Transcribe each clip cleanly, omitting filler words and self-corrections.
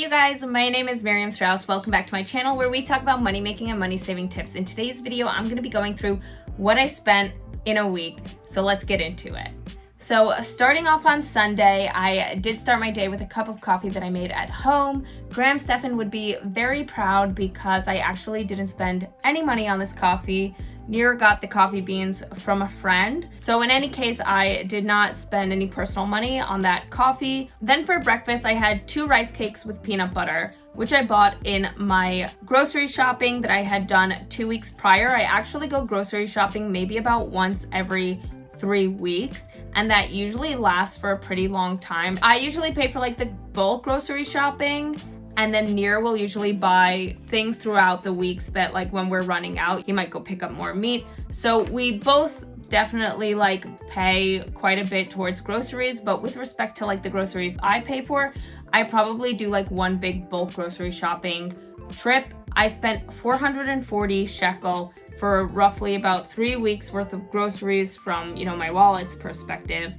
Hey you guys, my name is Strauss. Welcome back to my channel where we talk about money making and money saving tips. In today's video, I'm going to be going through what I spent in a week. So let's get into it. So starting off on Sunday, I did start my day with a cup of coffee that I made at home. Graham Stephan would be very proud because I actually didn't spend any money on this coffee. Near got the coffee beans from a friend. So in any case, I did not spend any personal money on that coffee. Then for breakfast, I had 2 rice cakes with peanut butter, which I bought in my grocery shopping that I had done 2 weeks prior. I actually go grocery shopping maybe about once every 3 weeks, and that usually lasts for a pretty long time. I usually pay for like the bulk grocery shopping, and then Near will usually buy things throughout the weeks that like when we're running out, he might go pick up more meat. So we both definitely like pay quite a bit towards groceries, but with respect to like the groceries I pay for, I probably do like one big bulk grocery shopping trip. I spent 440 shekel for roughly about 3 weeks worth of groceries from, my wallet's perspective.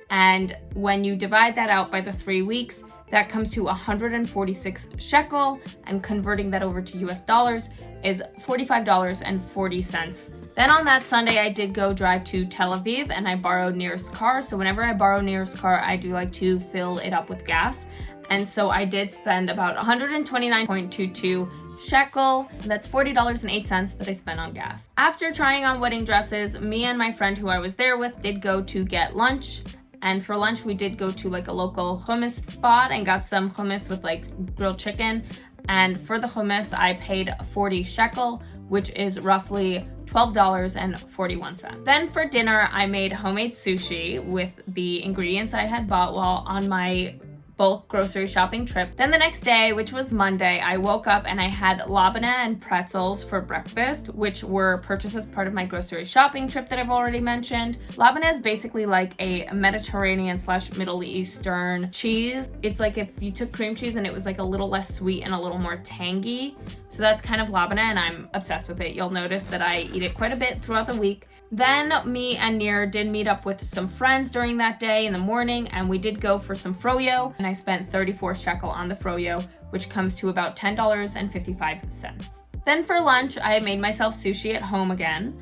And when you divide that out by the 3 weeks, that comes to 146 shekel, and converting that over to US dollars is $45.40. Then on that Sunday, I did go drive to Tel Aviv and I borrowed Near's car. So whenever I borrow Near's car, I do like to fill it up with gas. And so I did spend about 129.22 shekel. That's $40.08 that I spent on gas. After trying on wedding dresses, me and my friend who I was there with did go to get lunch. And for lunch, we did go to like a local hummus spot and got some hummus with like grilled chicken. And for the hummus, I paid 40 shekel, which is roughly $12.41. Then for dinner, I made homemade sushi with the ingredients I had bought while on my bulk grocery shopping trip. Then the next day, which was Monday, I woke up and I had labana and pretzels for breakfast, which were purchased as part of my grocery shopping trip that I've already mentioned. Labana is basically like a Mediterranean / Middle Eastern cheese. It's like if you took cream cheese and it was like a little less sweet and a little more tangy. So that's kind of labana, and I'm obsessed with it. You'll notice that I eat it quite a bit throughout the week. Then me and Near did meet up with some friends during that day in the morning, and we did go for some froyo, and I spent 34 shekel on the froyo, which comes to about $10.55. Then for lunch, I made myself sushi at home again,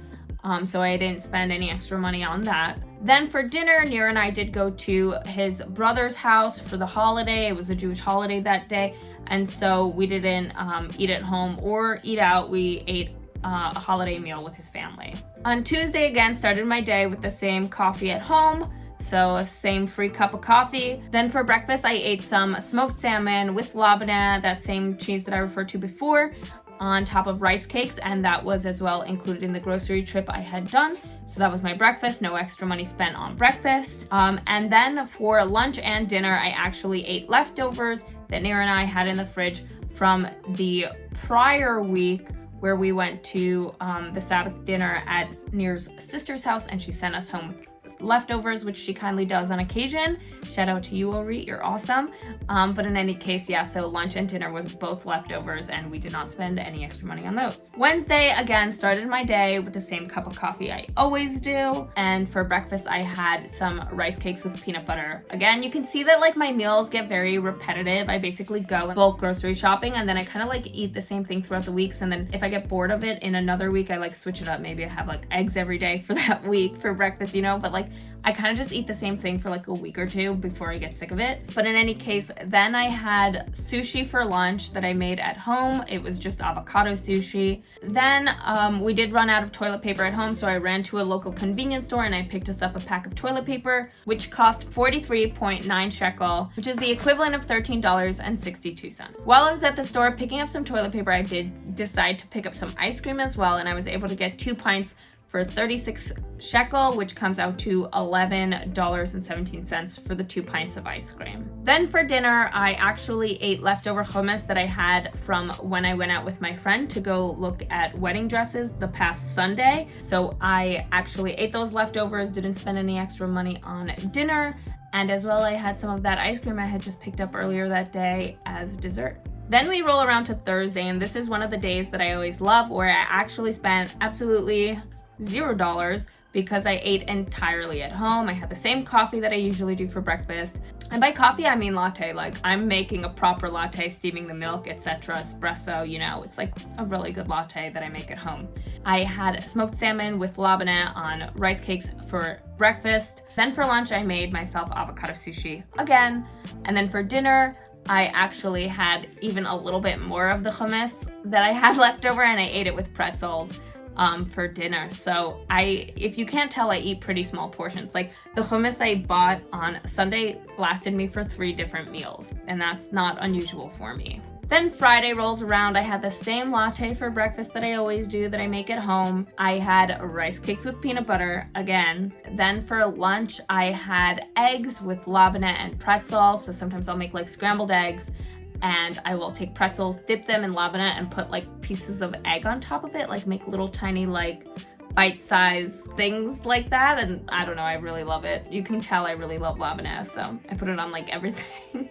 so I didn't spend any extra money on that. Then for dinner, Near and I did go to his brother's house for the holiday. It was a Jewish holiday that day, and so we didn't eat at home or eat out. We ate a holiday meal with his family. On Tuesday, again, started my day with the same coffee at home, so a same free cup of coffee. Then for breakfast, I ate some smoked salmon with labana, that same cheese that I referred to before, on top of rice cakes, and that was as well included in the grocery trip I had done. So that was my breakfast, no extra money spent on breakfast. And then for lunch and dinner, I actually ate leftovers that Near and I had in the fridge from the prior week, where we went to the Sabbath dinner at Near's sister's house, and she sent us home with leftovers, which she kindly does on occasion. Shout out to you, Ori, you're awesome. But in any case, yeah, so lunch and dinner was both leftovers, and we did not spend any extra money on those. Wednesday, again, started my day with the same cup of coffee I always do. And for breakfast, I had some rice cakes with peanut butter. Again, you can see that like my meals get very repetitive. I basically go bulk grocery shopping, and then I kind of like eat the same thing throughout the weeks. And then if I get bored of it in another week, I like switch it up. Maybe I have like eggs every day for that week for breakfast, but like I kind of just eat the same thing for like a week or two before I get sick of it. But in any case, then I had sushi for lunch that I made at home. It was just avocado sushi. Then we did run out of toilet paper at home, so I ran to a local convenience store and I picked us up a pack of toilet paper, which cost 43.9 shekel, which is the equivalent of $13.62. While I was at the store picking up some toilet paper, I did decide to pick up some ice cream as well, and I was able to get 2 pints for 36 shekel, which comes out to $11.17 for the 2 pints of ice cream. Then for dinner, I actually ate leftover hummus that I had from when I went out with my friend to go look at wedding dresses the past Sunday. So I actually ate those leftovers, didn't spend any extra money on dinner, and as well I had some of that ice cream I had just picked up earlier that day as dessert. Then we roll around to Thursday, and this is one of the days that I always love, where I actually spent absolutely $0 because I ate entirely at home. I had the same coffee that I usually do for breakfast. And by coffee, I mean latte. Like, I'm making a proper latte, steaming the milk, etc., espresso, you know, it's like a really good latte that I make at home. I had smoked salmon with labneh on rice cakes for breakfast. Then for lunch, I made myself avocado sushi again. And then for dinner, I actually had even a little bit more of the hummus that I had left over, and I ate it with pretzels for dinner. So if you can't tell, I eat pretty small portions. Like, the hummus I bought on Sunday lasted me for 3 different meals, and that's not unusual for me. Then Friday rolls around. I had the same latte for breakfast that I always do, that I make at home. I had rice cakes with peanut butter again. Then for lunch, I had eggs with labneh and pretzel. So sometimes I'll make like scrambled eggs, and I will take pretzels, dip them in labneh, and put like pieces of egg on top of it, like make little tiny like bite-sized things like that. And I don't know, I really love it. You can tell I really love labneh, so I put it on like everything.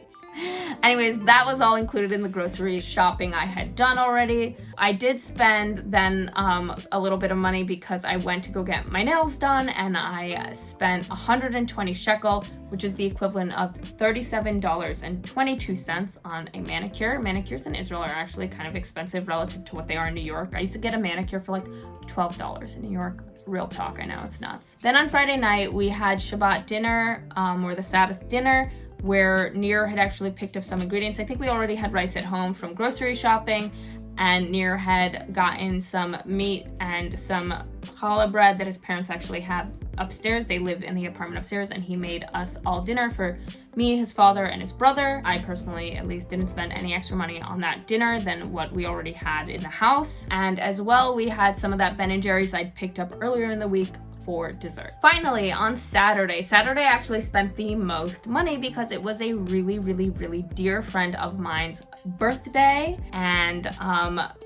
Anyways, that was all included in the grocery shopping I had done already. I did spend then a little bit of money because I went to go get my nails done, and I spent 120 shekel, which is the equivalent of $37.22 on a manicure. Manicures in Israel are actually kind of expensive relative to what they are in New York. I used to get a manicure for like $12 in New York. Real talk, I know, it's nuts. Then on Friday night, we had Shabbat dinner, or the Sabbath dinner, where Nir had actually picked up some ingredients. I think we already had rice at home from grocery shopping, and Nir had gotten some meat and some challah bread that his parents actually have upstairs. They live in the apartment upstairs, and he made us all dinner for me, his father, and his brother. I personally, at least, didn't spend any extra money on that dinner than what we already had in the house. And as well, we had some of that Ben & Jerry's I'd picked up earlier in the week for dessert. Finally, on Saturday I actually spent the most money because it was a really dear friend of mine's birthday, and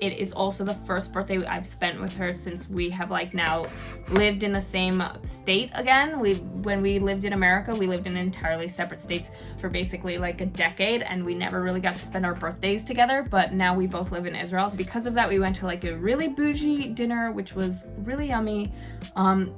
it is also the first birthday I've spent with her since we have like now lived in the same state again. When we lived in America, we lived in entirely separate states for basically like a decade, and we never really got to spend our birthdays together, but now we both live in Israel. So because of that, we went to like a really bougie dinner, which was really yummy,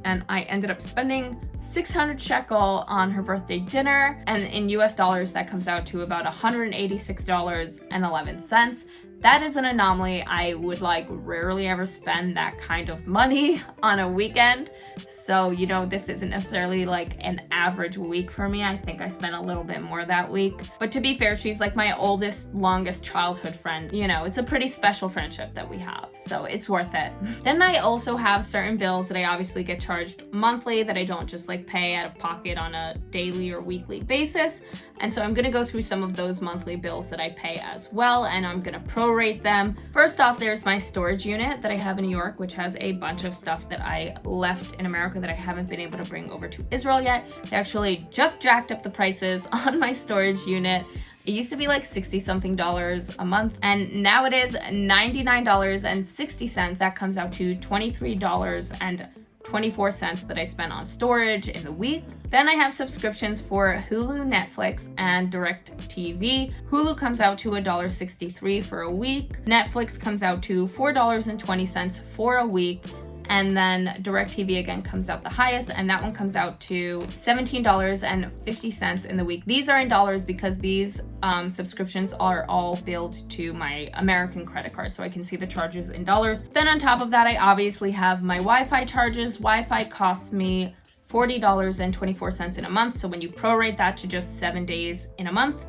and I ended up spending 600 shekel on her birthday dinner, and in US dollars that comes out to about $186.11. That is an anomaly. I would like rarely ever spend that kind of money on a weekend. So, you know, this isn't necessarily like an average week for me. I think I spent a little bit more that week. But to be fair, she's like my oldest, longest childhood friend. You know, it's a pretty special friendship that we have. So it's worth it. Then I also have certain bills that I obviously get charged monthly that I don't just like pay out of pocket on a daily or weekly basis. And so I'm gonna go through some of those monthly bills that I pay as well, and I'm gonna prorate them. First off, there's my storage unit that I have in New York, which has a bunch of stuff that I left in America that I haven't been able to bring over to Israel yet. They actually just jacked up the prices on my storage unit. It used to be like $60 something a month, and now it is $99.60. That comes out to $23.24 that I spent on storage in the week. Then I have subscriptions for Hulu, Netflix, and DirecTV. Hulu comes out to $1.63 for a week. Netflix comes out to $4.20 for a week. And then DirecTV again comes out the highest, and that one comes out to $17.50 in the week. These are in dollars because these subscriptions are all billed to my American credit card, so I can see the charges in dollars. Then on top of that, I obviously have my Wi-Fi charges. Wi-Fi costs me $40.24 in a month, so when you prorate that to just 7 days in a month,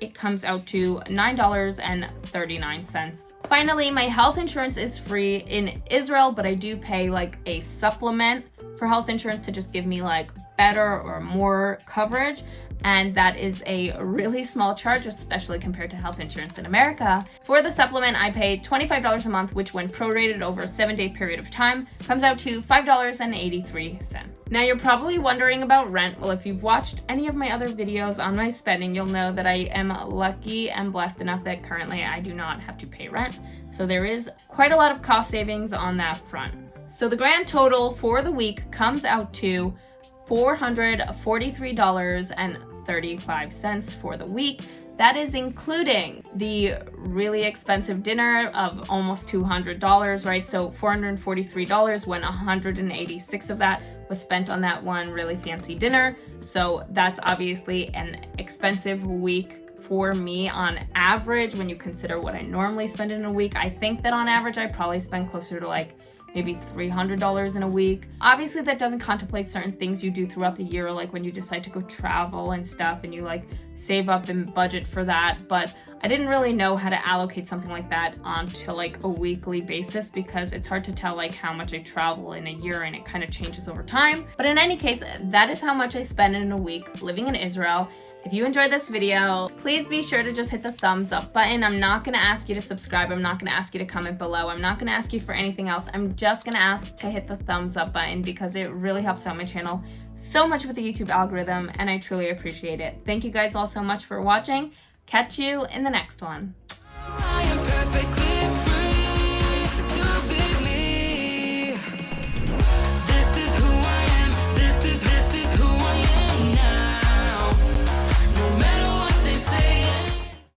it comes out to $9.39. Finally, my health insurance is free in Israel, but I do pay like a supplement for health insurance to just give me like better or more coverage. And that is a really small charge, especially compared to health insurance in America. For the supplement, I pay $25 a month, which when prorated over a 7-day period of time, comes out to $5.83. Now you're probably wondering about rent. Well, if you've watched any of my other videos on my spending, you'll know that I am lucky and blessed enough that currently I do not have to pay rent. So there is quite a lot of cost savings on that front. So the grand total for the week comes out to $443.35 for the week. That is including the really expensive dinner of almost $200, right? So $443 when $186 of that was spent on that one really fancy dinner. So that's obviously an expensive week for me on average when you consider what I normally spend in a week. I think that on average I probably spend closer to like maybe $300 in a week. Obviously that doesn't contemplate certain things you do throughout the year, like when you decide to go travel and stuff and you like save up and budget for that. But I didn't really know how to allocate something like that onto like a weekly basis because it's hard to tell like how much I travel in a year and it kind of changes over time. But in any case, that is how much I spend in a week living in Israel. If you enjoyed this video, please be sure to just hit the thumbs up button. I'm not gonna ask you to subscribe. I'm not gonna ask you to comment below. I'm not gonna ask you for anything else. I'm just gonna ask to hit the thumbs up button because it really helps out my channel so much with the YouTube algorithm and I truly appreciate it. Thank you guys all so much for watching. Catch you in the next one.